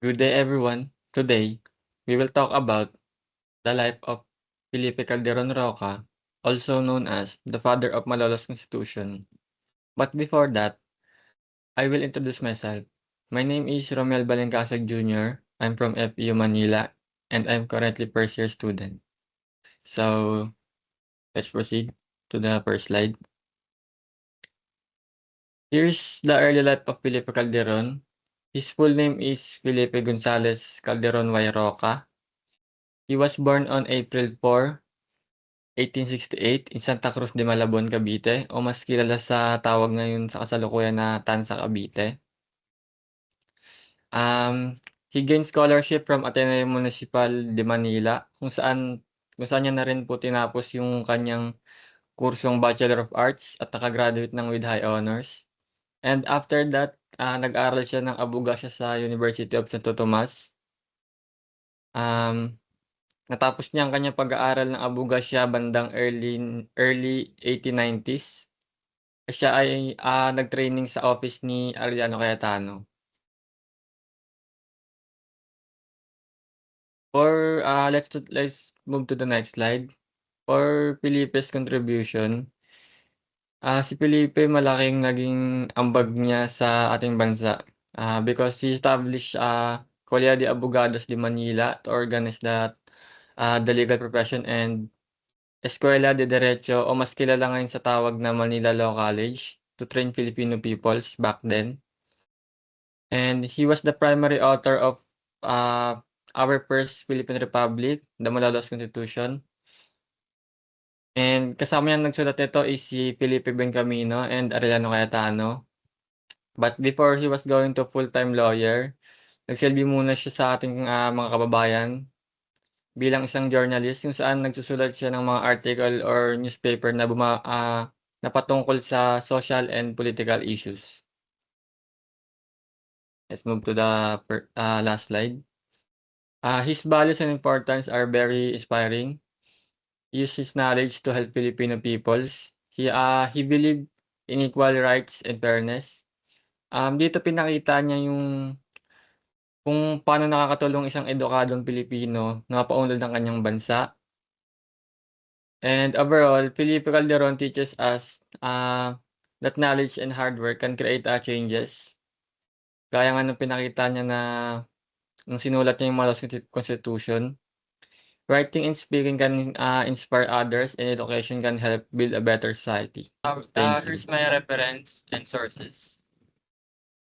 Good day, everyone. Today, we will talk about the life of Felipe Calderon Roca, also known as the father of Malolos Constitution. But before that, I will introduce myself. My name is Romel Balencasag Jr. I'm from FEU Manila, and I'm currently first year student. So, let's proceed to the first slide. Here's the early life of Felipe Calderon. His full name is Felipe Gonzalez Calderon Y. Roca. He was born on April 4, 1868 in Santa Cruz de Malabon, Cavite o mas kilala sa tawag ngayon sa kasalukuyan na Tanza, Cavite. Um, he gained scholarship from Ateneo Municipal de Manila kung saan niya na rin po tinapos yung kanyang kursong Bachelor of Arts at naka-graduate ng with high honors. And after that, nag-aral siya ng abogasya sa University of Santo Tomas. Um, Natapos niya ang kanyang pag-aaral ng abogasya bandang early 1890s. Siya ay, nag-training sa office ni Arellano Cayetano. Let's move to the next slide. For Felipe's contribution, si Felipe malaking naging ambag niya sa ating bansa, because he established, Colegio de Abogados de Manila to organize the legal profession, and Escuela de Derecho o mas kilala ngayon sa tawag na Manila Law College to train Filipino peoples back then. And he was the primary author of our first Philippine Republic, the Malolos Constitution. And kasama niyang nagsulat nito is si Felipe Bencamino and Arellano Cayetano. But before he was going to full-time lawyer, nagsilbi muna siya sa ating mga kababayan bilang isang journalist kung saan nagsusulat siya ng mga article or newspaper na patungkol sa social and political issues. Let's move to the last slide. His values and importance are very inspiring. He used his knowledge to help Filipino peoples. He believed in equal rights and fairness. Dito pinakita niya yung kung paano nakakatulong isang edukadong Pilipino na mapaunlad ng kanyang bansa. And overall, Felipe Calderon teaches us that knowledge and hard work can create changes. Gaya nga nung pinakita niya na nung sinulat niya yung Malolos Constitution. Writing and speaking can inspire others, and education can help build a better society. Thank you. Here's my reference and sources.